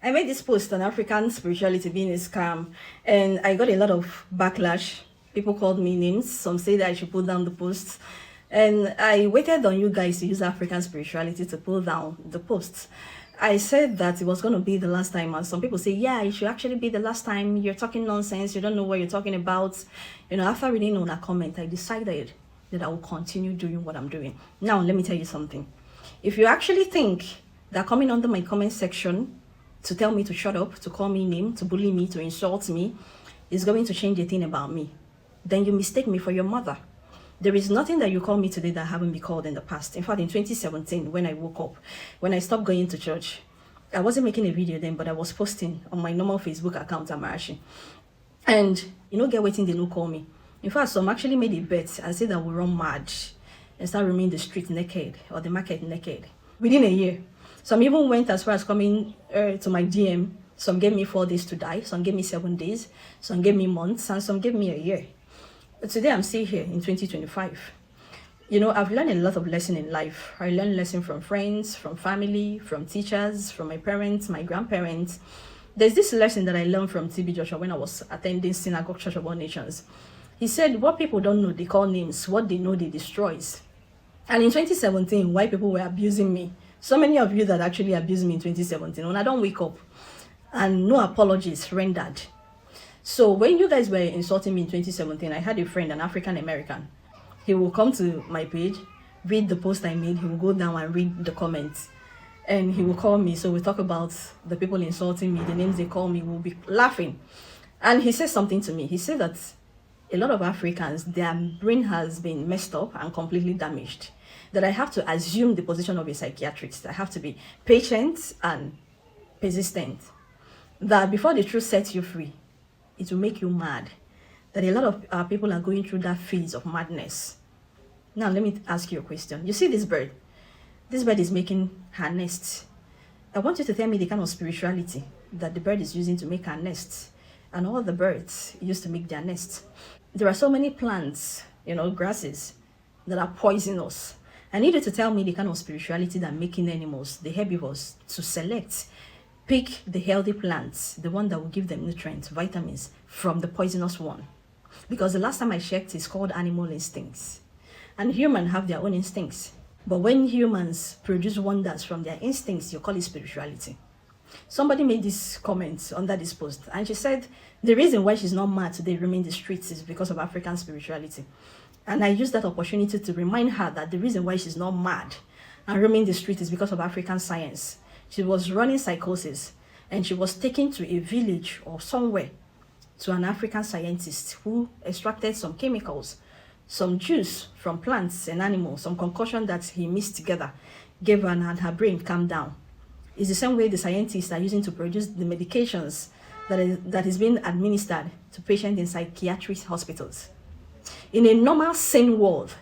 I made this post on African spirituality being a scam, and I got a lot of backlash. People called me names. Some say that I should pull down the post. And I waited on you guys to use African spirituality to pull down the posts. I said that it was going to be the last time, and some people say, yeah, it should actually be the last time. You're talking nonsense. You don't know what you're talking about. After reading on a comment, I decided that I will continue doing what I'm doing. Now, let me tell you something. If you actually think that coming under my comment section to tell me to shut up, to call me name, to bully me, to insult me, is going to change a thing about me, then you mistake me for your mother. There is nothing that you call me today that I haven't been called in the past. In fact, in 2017, when I woke up, when I stopped going to church, I wasn't making a video then, but I was posting on my normal Facebook account, Amarachi. And get waiting, they no call me. In fact, some actually made a bet and said that we'll run mad and start roaming the street naked or the market naked within a year. Some even went as far as coming to my DM. Some gave me 4 days to die. Some gave me 7 days. Some gave me months. And some gave me a year. But today I'm still here in 2025. I've learned a lot of lessons in life. I learned lessons from friends, from family, from teachers, from my parents, my grandparents. There's this lesson that I learned from TB Joshua when I was attending Synagogue Church of All Nations. He said, what people don't know, they call names. What they know, they destroys. And in 2017, white people were abusing me. So many of you that actually abused me in 2017, when I don't wake up and no apologies rendered. So when you guys were insulting me in 2017, I had a friend, an African American. He will come to my page, read the post I made. He will go down and read the comments. And he will call me. So we talk about the people insulting me, the names they call me. We'll be laughing. And he said something to me. He said that a lot of Africans, their brain has been messed up and completely damaged. That I have to assume the position of a psychiatrist. I have to be patient and persistent. That before the truth sets you free, it will make you mad. That a lot of people are going through that phase of madness. Now, let me ask you a question. You see this bird? This bird is making her nest. I want you to tell me the kind of spirituality that the bird is using to make her nest. And all the birds used to make their nests. There are so many plants, grasses, that are poisonous. I need you to tell me the kind of spirituality that making animals, the herbivores, to pick the healthy plants, the one that will give them nutrients, vitamins, from the poisonous one. Because the last time I checked, it's called animal instincts. And humans have their own instincts. But when humans produce wonders from their instincts, you call it spirituality. Somebody made this comment under this post, and she said the reason why she's not mad today roaming the streets is because of African spirituality. And I used that opportunity to remind her that the reason why she's not mad and roaming the street is because of African science. She was running psychosis, and she was taken to a village or somewhere to an African scientist who extracted some chemicals, some juice from plants and animals, some concoction that he mixed together, gave her, and her brain calmed down. It's the same way the scientists are using to produce the medications that is being administered to patients in psychiatric hospitals. In a normal, sane world,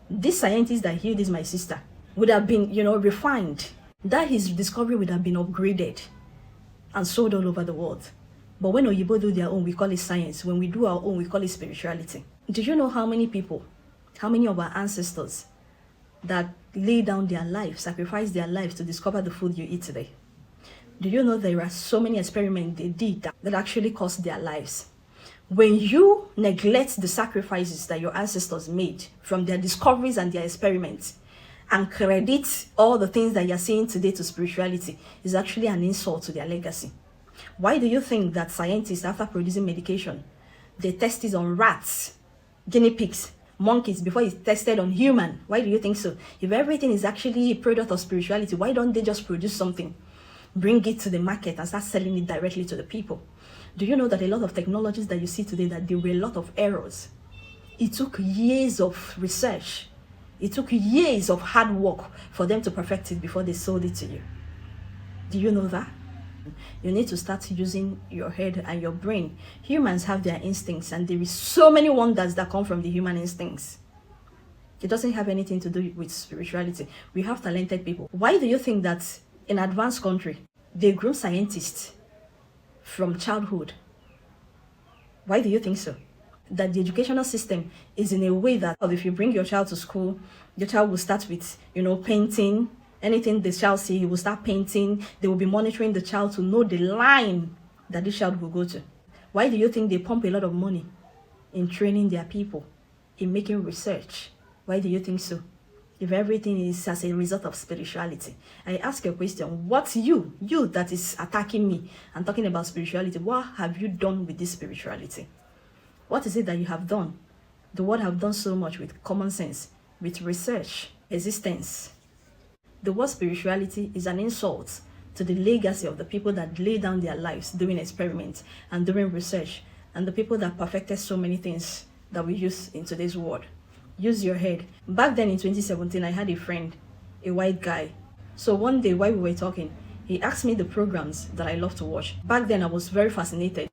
this scientist that healed my sister would have been, refined. That his discovery would have been upgraded and sold all over the world. But when Oyibo do their own, we call it science. When we do our own, we call it spirituality. Do you know how many people, how many of our ancestors that lay down their lives, sacrifice their lives to discover the food you eat today? Do you know there are so many experiments they did that actually cost their lives? When you neglect the sacrifices that your ancestors made from their discoveries and their experiments, and credit all the things that you're seeing today to spirituality, is actually an insult to their legacy. Why do you think that scientists, after producing medication, they test it on rats, guinea pigs, monkeys before it's tested on human? Why do you think so? If everything is actually a product of spirituality, why don't they just produce something, bring it to the market and start selling it directly to the people? Do you know that a lot of technologies that you see today, that there were a lot of errors? It took years of research. It took years of hard work for them to perfect it before they sold it to you. Do you know that? You need to start using your head and your brain. Humans have their instincts, and there is so many wonders that come from the human instincts. It doesn't have anything to do with spirituality. We have talented people. Why do you think that in advanced country, they groom scientists from childhood? Why do you think so? That the educational system is in a way that if you bring your child to school, your child will start with, painting, Anything the child see, he will start painting. They will be monitoring the child to know the line that this child will go to. Why do you think they pump a lot of money in training their people, in making research? Why do you think so? If everything is as a result of spirituality. I ask you a question. What you that is attacking me and talking about spirituality, what have you done with this spirituality? What is it that you have done? The world have done so much with common sense, with research, existence. The word spirituality is an insult to the legacy of the people that lay down their lives doing experiments and doing research, and the people that perfected so many things that we use in today's world. Use your head. Back then in 2017, I had a friend, a white guy. So one day while we were talking, he asked me the programs that I love to watch. Back then I was very fascinated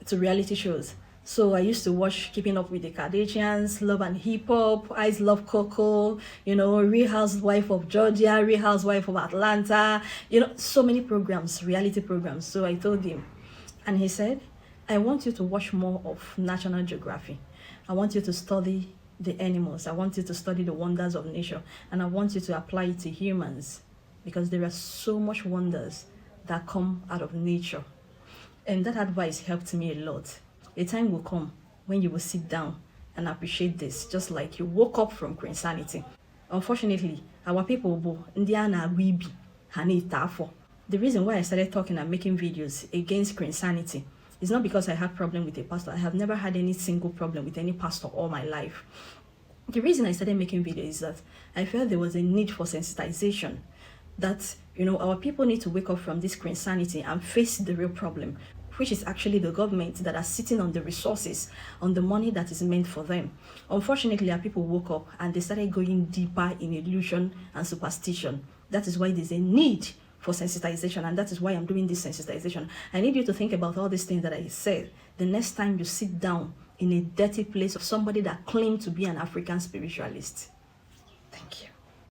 to reality shows. So I used to watch Keeping Up with the Kardashians, Love and Hip Hop, I Love Coco, Real Housewife of Georgia, Real Housewife of Atlanta, so many programs, reality programs. So I told him, and he said, I want you to watch more of National Geography. I want you to study the animals. I want you to study the wonders of nature, and I want you to apply it to humans, because there are so much wonders that come out of nature. And that advice helped me a lot. A time will come when you will sit down and appreciate this, just like you woke up from insanity. Unfortunately, our people, the reason why I started talking and making videos against insanity is not because I had problem with a pastor. I have never had any single problem with any pastor all my life. The reason I started making videos is that I felt there was a need for sensitization, that our people need to wake up from this insanity and face the real problem, which is actually the government that are sitting on the resources, on the money that is meant for them. Unfortunately, our people woke up and they started going deeper in illusion and superstition. That is why there's a need for sensitization, and that is why I'm doing this sensitization. I need you to think about all these things that I said the next time you sit down in a dirty place of somebody that claimed to be an African spiritualist. Thank you.